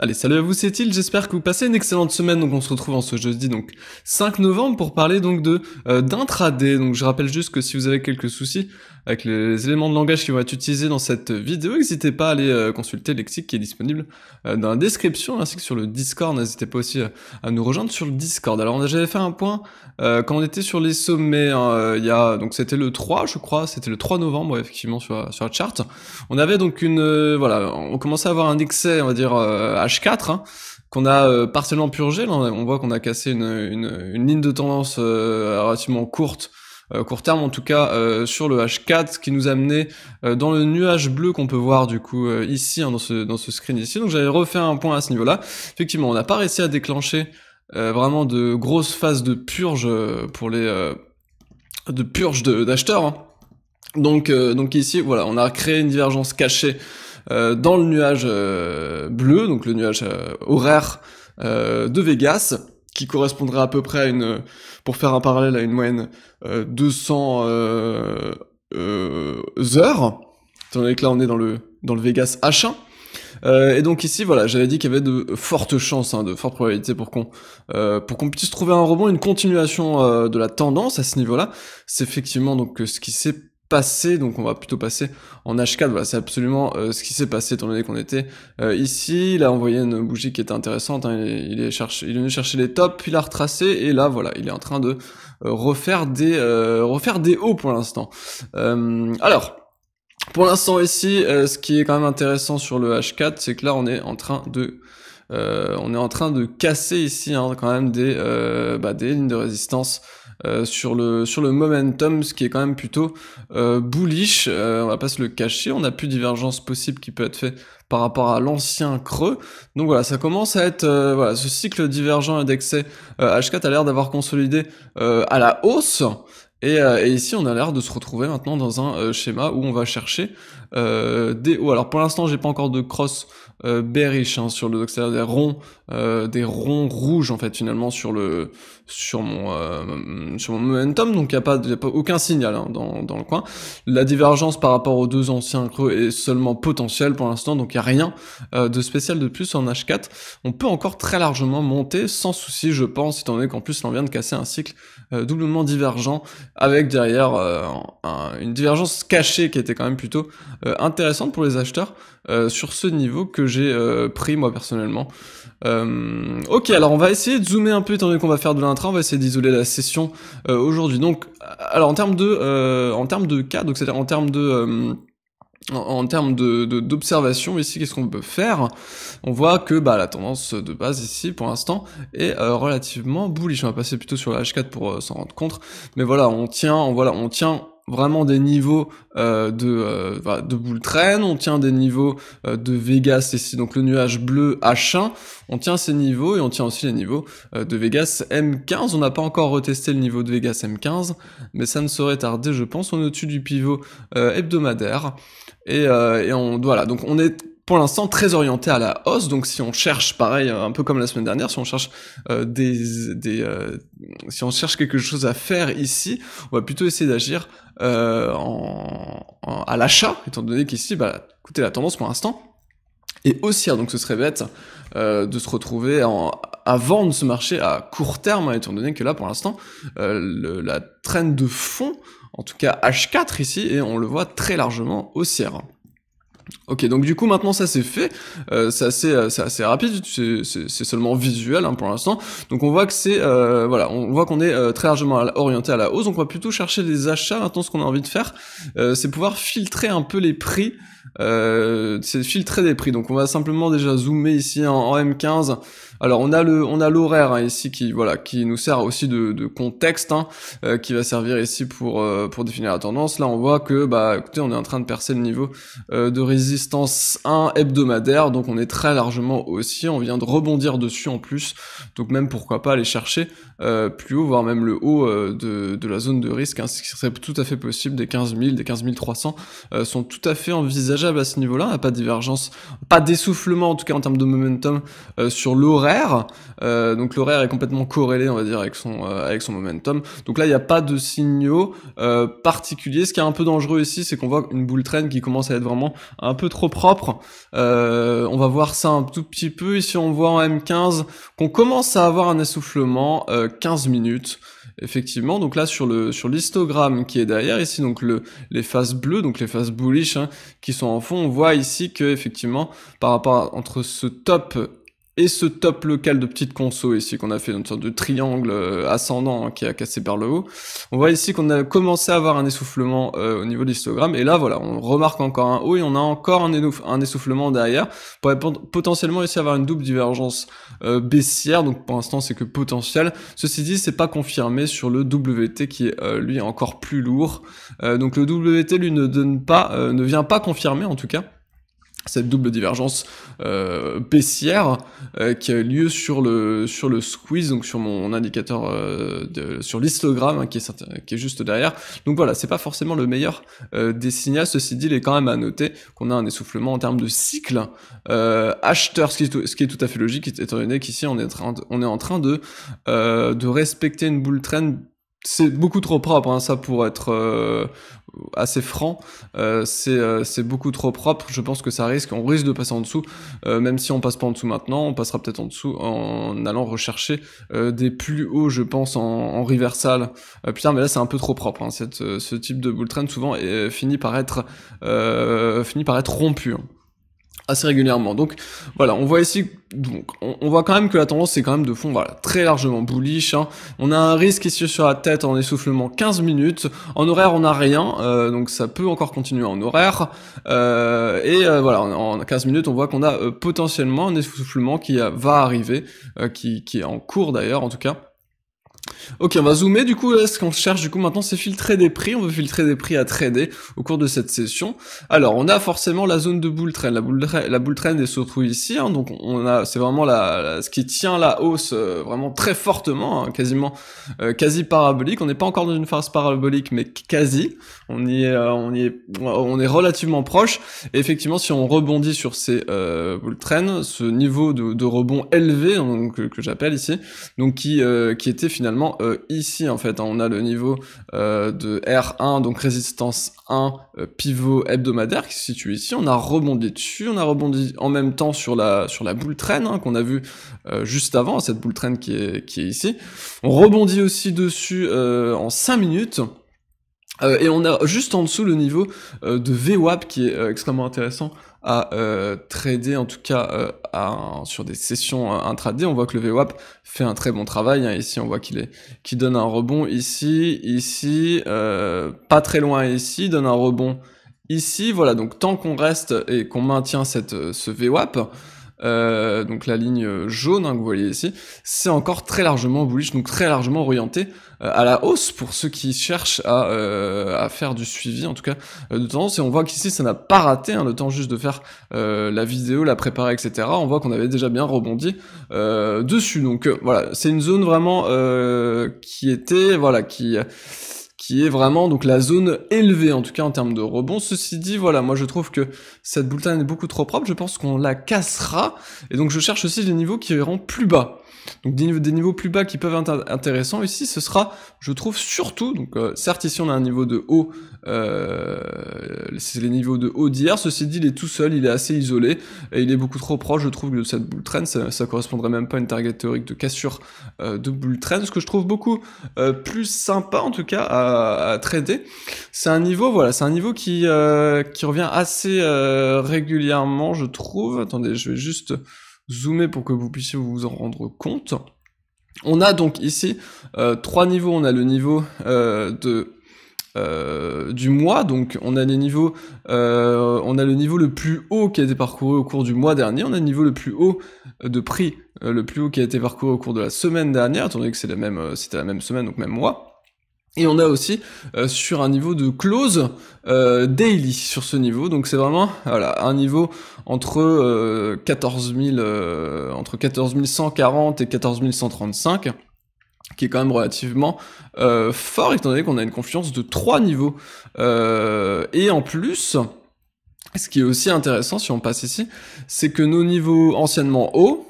Allez, salut à vous, c'est Il, j'espère que vous passez une excellente semaine. Donc on se retrouve en ce jeudi donc 5 novembre pour parler donc de d'intraday. Donc je rappelle juste que si vous avez quelques soucis avec les éléments de langage qui vont être utilisés dans cette vidéo, n'hésitez pas à aller consulter le lexique qui est disponible dans la description ainsi que sur le Discord. N'hésitez pas aussi à nous rejoindre sur le Discord. Alors on a déjà fait un point quand on était sur les sommets, hein, il y a donc c'était le 3 je crois, c'était le 3 novembre effectivement sur la chart. On avait donc voilà, on commençait à avoir un excès, on va dire H4, hein, qu'on a partiellement purgé. Là, on voit qu'on a cassé une ligne de tendance relativement courte, court terme en tout cas, sur le H4, ce qui nous a amené dans le nuage bleu qu'on peut voir du coup ici, hein, dans ce screen ici. Donc j'avais refait un point à ce niveau-là. Effectivement, on n'a pas réussi à déclencher vraiment de grosses phases de purge pour les de purge d'acheteurs, hein. Donc ici, voilà, on a créé une divergence cachée dans le nuage bleu, donc le nuage horaire de Vegas, qui correspondrait à peu près à pour faire un parallèle à une moyenne 200 heures, étant donné que là on est dans le Vegas H1. Et donc ici, voilà, j'avais dit qu'il y avait de fortes chances, hein, de fortes probabilités pour qu'on puisse trouver un rebond, une continuation de la tendance à ce niveau-là. C'est effectivement donc ce qui s'est passé, donc on va plutôt passer en H4, voilà, c'est absolument ce qui s'est passé, étant donné qu'on était ici. Là on voyait une bougie qui était intéressante, hein, il est venu chercher les tops, puis il a retracé, et là voilà, il est en train de refaire des hauts pour l'instant. Alors, pour l'instant ici, ce qui est quand même intéressant sur le H4, c'est que là on est en train de casser ici, hein, quand même des lignes de résistance sur le momentum, ce qui est quand même plutôt bullish. On va pas se le cacher, on n'a plus de divergence possible qui peut être fait par rapport à l'ancien creux. Donc voilà, ça commence à être voilà, ce cycle divergent d'excès H4 a l'air d'avoir consolidé à la hausse. Et ici, on a l'air de se retrouver maintenant dans un schéma où on va chercher des hauts. Alors pour l'instant, j'ai pas encore de cross bearish, hein, sur le, c'est-à-dire des ronds rouges en fait finalement sur mon momentum. Donc il y a pas aucun signal, hein, dans le coin. La divergence par rapport aux deux anciens creux est seulement potentielle pour l'instant, donc il y a rien de spécial de plus en H4. On peut encore très largement monter sans souci, je pense, étant donné qu'en plus on vient de casser un cycle doublement divergent, avec derrière une divergence cachée qui était quand même plutôt intéressante pour les acheteurs sur ce niveau que j'ai pris moi personnellement. Ok, alors on va essayer de zoomer un peu, étant donné qu'on va faire de l'intra, on va essayer d'isoler la session aujourd'hui. Donc, alors en termes de cas, donc c'est-à-dire en termes d'observation ici, qu'est-ce qu'on peut faire? On voit que la tendance de base ici pour l'instant est relativement bullish. On va passer plutôt sur la H4 pour s'en rendre compte, mais voilà, on tient vraiment des niveaux de bull trend, on tient des niveaux de Vegas ici, donc le nuage bleu H1, on tient ces niveaux, et on tient aussi les niveaux de Vegas M15. On n'a pas encore retesté le niveau de Vegas M15, mais ça ne saurait tarder, je pense. On est au-dessus du pivot hebdomadaire, et voilà, donc on est pour l'instant très orienté à la hausse. Donc si on cherche, pareil, un peu comme la semaine dernière, si on cherche si on cherche quelque chose à faire ici, on va plutôt essayer d'agir à l'achat, étant donné qu'ici, écoutez, la tendance pour l'instant est haussière, donc ce serait bête de se retrouver à vendre ce marché à court terme, hein, étant donné que là, pour l'instant, la trend de fond, en tout cas H4 ici, et on le voit très largement haussière. Ok, donc du coup maintenant ça c'est fait, c'est assez rapide, c'est seulement visuel, hein, pour l'instant. Donc on voit que c'est voilà, on voit qu'on est très largement orienté à la hausse. Donc on va plutôt chercher des achats. Maintenant, ce qu'on a envie de faire, c'est pouvoir filtrer un peu les prix. C'est filtrer des prix. Donc on va simplement déjà zoomer ici en M15. Alors on a l'horaire, hein, ici qui nous sert aussi de contexte, hein, qui va servir ici pour définir la tendance. Là on voit que écoutez, on est en train de percer le niveau de résistance 1 hebdomadaire, donc on est très largement haussier, on vient de rebondir dessus en plus, donc même pourquoi pas aller chercher plus haut, voire même le haut de la zone de risque, hein, ce qui serait tout à fait possible. Des 15 000, des 15 300 sont tout à fait envisageables à ce niveau-là. On n'a pas de divergence, pas d'essoufflement en tout cas en termes de momentum sur l'horaire. Donc l'horaire est complètement corrélé, on va dire, avec son momentum. Donc là il n'y a pas de signaux particuliers. Ce qui est un peu dangereux ici, c'est qu'on voit une bull trend qui commence à être vraiment un peu trop propre. On va voir ça un tout petit peu. Ici, on voit en M15 qu'on commence à avoir un essoufflement 15 minutes. Effectivement, donc là sur l'histogramme qui est derrière ici, donc les phases bleues, donc les phases bullish hein, qui sont en fond, on voit ici que effectivement par rapport entre ce top et ce top local de petite conso ici qu'on a fait une sorte de triangle ascendant hein, qui a cassé par le haut, on voit ici qu'on a commencé à avoir un essoufflement au niveau de l'histogramme, et là voilà, on remarque encore un haut et on a encore un essoufflement derrière, pour potentiellement ici avoir une double divergence baissière, donc pour l'instant c'est que potentiel. Ceci dit, c'est pas confirmé sur le WT qui est lui encore plus lourd, donc le WT lui ne vient pas confirmer en tout cas cette double divergence baissière qui a lieu sur le squeeze, donc sur mon indicateur sur l'histogramme hein, qui est juste derrière. Donc voilà, c'est pas forcément le meilleur des signaux. Ceci dit, il est quand même à noter qu'on a un essoufflement en termes de cycle acheteur, ce qui est tout à fait logique étant donné qu'ici on est en train de respecter une bull trend. C'est beaucoup trop propre, hein, ça pour être assez franc, c'est beaucoup trop propre, je pense que on risque de passer en dessous, même si on passe pas en dessous maintenant, on passera peut-être en dessous en allant rechercher des plus hauts, je pense, en reversal. Putain, mais là c'est un peu trop propre, hein, ce type de bull trend souvent finit par être rompu. Hein. Assez régulièrement. Donc voilà, on voit ici, donc on voit quand même que la tendance c'est quand même de fond, voilà, très largement bullish. Hein. On a un risque ici sur la tête en essoufflement 15 minutes. En horaire, on n'a rien, donc ça peut encore continuer en horaire. Voilà, en 15 minutes, on voit qu'on a potentiellement un essoufflement qui va arriver, qui est en cours d'ailleurs, en tout cas. Ok, on va zoomer, du coup, ce qu'on cherche, du coup, maintenant, c'est filtrer des prix. On veut filtrer des prix à trader au cours de cette session. Alors, on a forcément la zone de bull trend. La bull trend est surtout ici, hein, donc c'est vraiment ce qui tient la hausse vraiment très fortement, hein, quasi parabolique. On n'est pas encore dans une phase parabolique, mais quasi. On est relativement proche. Et effectivement, si on rebondit sur ces bull trends, ce niveau de rebond élevé, donc, que j'appelle ici, donc qui était finalement ici en fait, hein, on a le niveau de R1, donc résistance 1, pivot hebdomadaire qui se situe ici, on a rebondi dessus, on a rebondi en même temps sur la bull trend hein, qu'on a vu juste avant, cette bull trend qui est ici, on rebondit aussi dessus en 5 minutes, et on a juste en dessous le niveau de VWAP qui est extrêmement intéressant à trader, en tout cas sur des sessions intraday. On voit que le VWAP fait un très bon travail, hein. Ici on voit qu'il donne un rebond ici, pas très loin ici, donne un rebond ici, voilà, donc tant qu'on reste et qu'on maintient ce VWAP, donc la ligne jaune hein, que vous voyez ici, c'est encore très largement bullish, donc très largement orienté à la hausse pour ceux qui cherchent à faire du suivi en tout cas de tendance. Et on voit qu'ici ça n'a pas raté, hein, le temps juste de faire la vidéo, la préparer, etc. On voit qu'on avait déjà bien rebondi dessus. Donc voilà, c'est une zone vraiment qui est vraiment donc la zone élevée en tout cas en termes de rebond. Ceci dit, voilà, moi je trouve que cette bull trend est beaucoup trop propre, je pense qu'on la cassera, et donc je cherche aussi des niveaux qui iront plus bas. Donc des niveaux plus bas qui peuvent être intéressants ici, ce sera, je trouve surtout, donc certes ici on a un niveau de haut, c'est les niveaux de haut d'hier, ceci dit il est tout seul, il est assez isolé, et il est beaucoup trop proche je trouve de cette bull trend, ça correspondrait même pas à une target théorique de cassure de bull trend, ce que je trouve beaucoup plus sympa en tout cas à trader. C'est un niveau, voilà, c'est un niveau qui revient assez régulièrement je trouve. Attendez, je vais juste zoomer pour que vous puissiez vous en rendre compte. On a donc ici 3 niveaux, on a le niveau du mois, donc on a le niveau le plus haut qui a été parcouru au cours du mois dernier, on a le niveau le plus haut de prix, le plus haut qui a été parcouru au cours de la semaine dernière, étant donné que c'était la même semaine, donc même mois. Et on a aussi sur un niveau de close daily sur ce niveau, donc c'est vraiment voilà un niveau entre 14 140 et 14 135, qui est quand même relativement fort étant donné qu'on a une confluence de 3 niveaux. Et en plus, ce qui est aussi intéressant si on passe ici, c'est que nos niveaux anciennement hauts,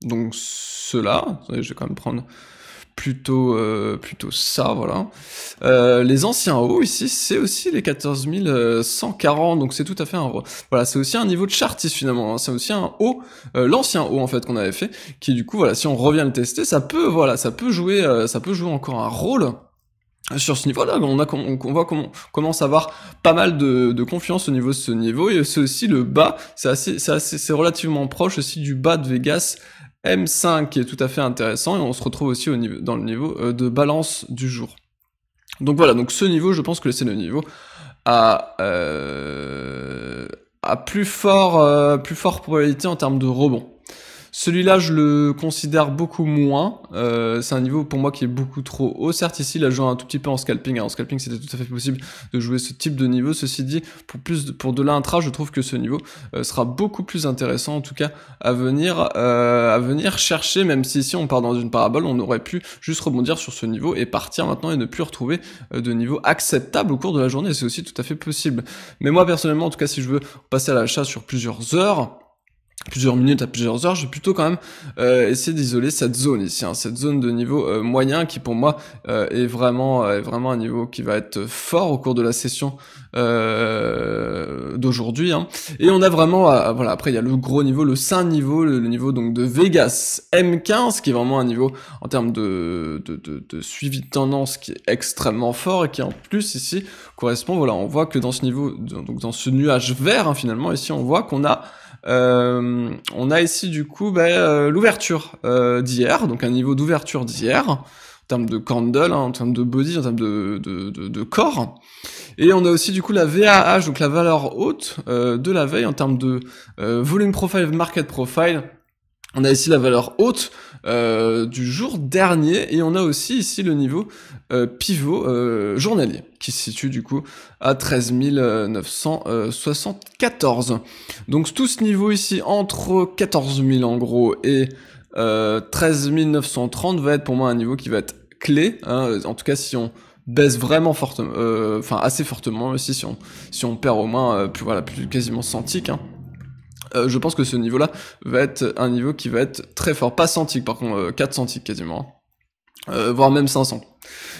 donc ceux-là, je vais quand même prendre plutôt ça, voilà. Les anciens hauts ici, c'est aussi les 14 140, donc c'est tout à fait voilà, c'est aussi un niveau de chartis finalement, hein. C'est aussi un haut, l'ancien haut en fait qu'on avait fait, qui du coup, voilà, si on revient le tester, ça peut jouer encore un rôle sur ce niveau-là. On voit qu'on commence à avoir pas mal de confiance au niveau de ce niveau, et c'est aussi le bas, c'est relativement proche aussi du bas de Vegas M5 qui est tout à fait intéressant, et on se retrouve aussi dans le niveau de balance du jour. Donc voilà, donc ce niveau, je pense que c'est le niveau à plus fort probabilité en termes de rebond. Celui-là, je le considère beaucoup moins. C'est un niveau pour moi qui est beaucoup trop haut. Certes, ici, il a joué un tout petit peu en scalping. Alors, en scalping, c'était tout à fait possible de jouer ce type de niveau. Ceci dit, pour de l'intra, je trouve que ce niveau sera beaucoup plus intéressant, en tout cas, à venir chercher. Même si ici, on part dans une parabole, on aurait pu juste rebondir sur ce niveau et partir maintenant et ne plus retrouver de niveau acceptable au cours de la journée. C'est aussi tout à fait possible. Mais moi, personnellement, en tout cas, si je veux passer à l'achat sur plusieurs minutes à plusieurs heures, je vais plutôt quand même essayer d'isoler cette zone ici, hein, cette zone de niveau moyen qui pour moi est vraiment un niveau qui va être fort au cours de la session d'aujourd'hui, hein. Et on a vraiment, voilà, après il y a le gros niveau, le saint niveau, le niveau donc de Vegas M15 qui est vraiment un niveau en termes de suivi de tendance qui est extrêmement fort et qui en plus ici correspond, voilà, on voit que dans ce niveau, donc dans ce nuage vert, hein, finalement ici on voit qu'on a ici du coup l'ouverture d'hier, donc un niveau d'ouverture d'hier en termes de candle, hein, en termes de body, en termes de corps, et on a aussi du coup la VAH, donc la valeur haute de la veille en termes de volume profile, market profile. On a ici la valeur haute du jour dernier, et on a aussi ici le niveau pivot journalier qui se situe du coup à 13 974. Donc tout ce niveau ici entre 14 000 en gros et 13 930 va être pour moi un niveau qui va être clé, hein, en tout cas si on baisse vraiment fortement, assez fortement aussi, si on perd au moins plus quasiment 100 ticks, hein. Je pense que ce niveau-là va être un niveau qui va être très fort. Pas 100 ticks, par contre, 400 ticks quasiment. Voire même 500.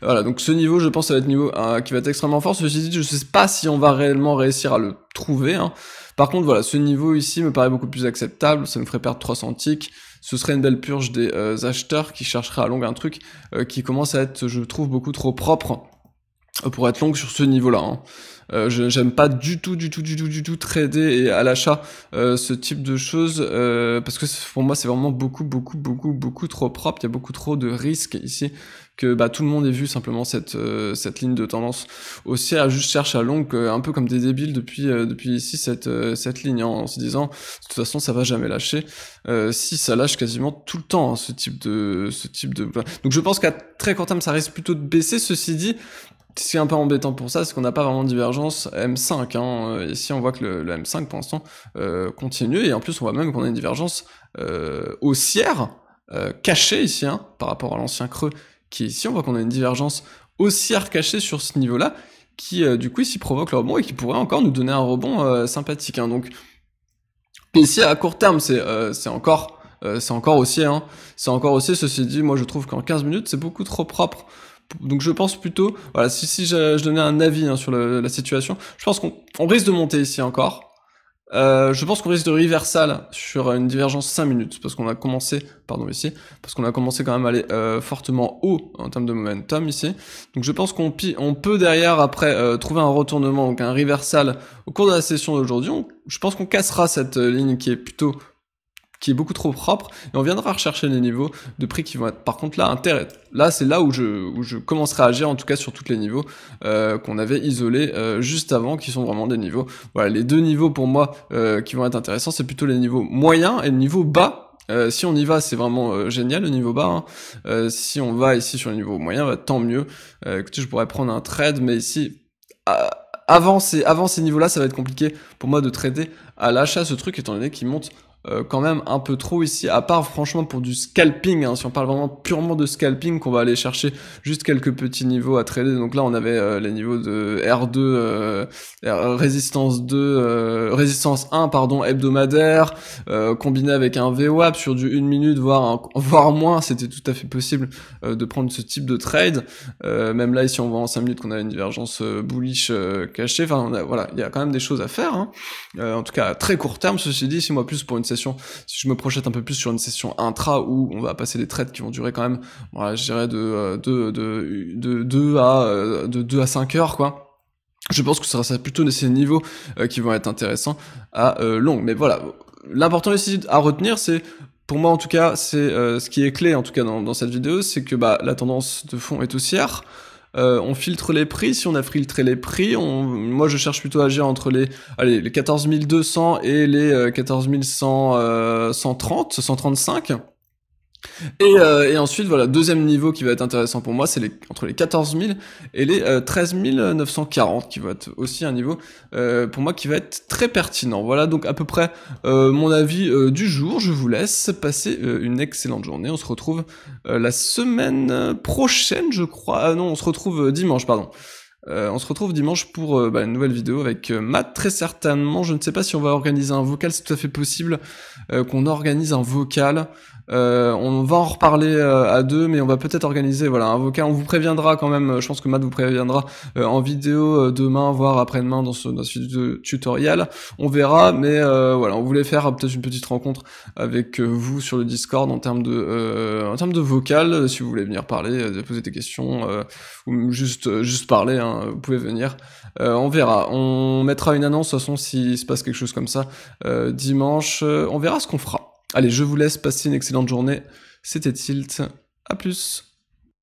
Voilà, donc ce niveau, je pense, ça va être un niveau qui va être extrêmement fort. Ceci dit, je sais pas si on va réellement réussir à le trouver, hein. Par contre, voilà, ce niveau ici me paraît beaucoup plus acceptable. Ça nous ferait perdre 300 ticks. Ce serait une belle purge des acheteurs qui chercheraient à long un truc qui commence à être, je trouve, beaucoup trop propre pour être long sur ce niveau-là, hein. J'aime pas du tout trader et à l'achat ce type de choses parce que pour moi c'est vraiment beaucoup trop propre. Il y a beaucoup trop de risques ici que tout le monde ait vu simplement cette ligne de tendance haussière, juste cherche à longue un peu comme des débiles depuis ici cette ligne, hein, en se disant de toute façon ça va jamais lâcher. Si ça lâche quasiment tout le temps, hein, ce type de donc je pense qu'à très court terme ça risque plutôt de baisser. Ceci dit, ce qui est un peu embêtant pour ça, c'est qu'on n'a pas vraiment de divergence M5, hein. Ici, on voit que le M5, pour l'instant, continue, et en plus, on voit même qu'on a une divergence haussière cachée ici, hein, par rapport à l'ancien creux qui est ici. On voit qu'on a une divergence haussière cachée sur ce niveau-là, qui, du coup, ici provoque le rebond et qui pourrait encore nous donner un rebond sympathique, hein. Donc, ici, à court terme, c'est encore haussier, hein. C'est encore haussier, ceci dit, moi, je trouve qu'en 15 minutes, c'est beaucoup trop propre. Donc je pense plutôt, voilà, si je donnais un avis, hein, sur la situation, je pense qu'on risque de monter ici encore. Je pense qu'on risque de reversal sur une divergence 5 minutes, parce qu'on a commencé, quand même à aller fortement haut en termes de momentum ici. Donc je pense qu'on peut derrière, après, trouver un retournement, donc un reversal au cours de la session d'aujourd'hui. Je pense qu'on cassera cette ligne qui est beaucoup trop propre, et on viendra rechercher les niveaux de prix qui vont être, par contre là c'est là où je commencerai à agir, en tout cas sur tous les niveaux qu'on avait isolés juste avant, qui sont vraiment des niveaux, voilà, les deux niveaux pour moi qui vont être intéressants, c'est plutôt les niveaux moyens et le niveau bas. Si on y va, c'est vraiment génial, le niveau bas, hein. Si on va ici sur le niveau moyen, tant mieux. Écoutez, je pourrais prendre un trade, mais ici avant ces niveaux-là, ça va être compliqué pour moi de trader à l'achat ce truc, étant donné qu'il monte quand même un peu trop ici, à part franchement pour du scalping, hein, si on parle vraiment purement de scalping, qu'on va aller chercher juste quelques petits niveaux à trader. Donc là on avait les niveaux de R2, résistance 2, résistance 1 pardon, hebdomadaire, combiné avec un VWAP sur du 1 minute, voire moins, c'était tout à fait possible de prendre ce type de trade. Même là ici on voit en 5 minutes qu'on a une divergence bullish cachée, enfin voilà, il y a quand même des choses à faire, hein. En tout cas à très court terme. Ceci dit, si moi plus pour une session, si je me projette un peu plus sur une session intra où on va passer des trades qui vont durer quand même, voilà, je dirais de 2 à 5 heures, quoi. Je pense que ce sera plutôt de ces niveaux qui vont être intéressants à long. Mais voilà, l'important ici à retenir, c'est, pour moi en tout cas, c'est ce qui est clé en tout cas dans cette vidéo, c'est que la tendance de fond est haussière. On filtre les prix. Si on a filtré les prix, moi je cherche plutôt à agir entre les 14 200 et les 14 135. Et ensuite, voilà, deuxième niveau qui va être intéressant pour moi, c'est entre les 14 000 et les 13 940, qui va être aussi un niveau, pour moi, qui va être très pertinent. Voilà, donc à peu près mon avis du jour. Je vous laisse passer une excellente journée. On se retrouve la semaine prochaine, je crois. Ah non, on se retrouve dimanche, pardon. On se retrouve dimanche pour une nouvelle vidéo avec Matt, très certainement. Je ne sais pas si on va organiser un vocal, c'est tout à fait possible qu'on organise un vocal. On va en reparler à deux, mais on va peut-être organiser un vocal. On vous préviendra quand même, je pense que Matt vous préviendra en vidéo demain, voire après-demain dans ce vidéo tutoriel. On verra, mais voilà, on voulait faire peut-être une petite rencontre avec vous sur le Discord en termes de vocal. Si vous voulez venir parler, poser des questions ou juste parler, hein, vous pouvez venir. On verra. On mettra une annonce de toute façon s'il se passe quelque chose comme ça dimanche. On verra ce qu'on fera. Allez, je vous laisse passer une excellente journée. C'était Tilt. À plus.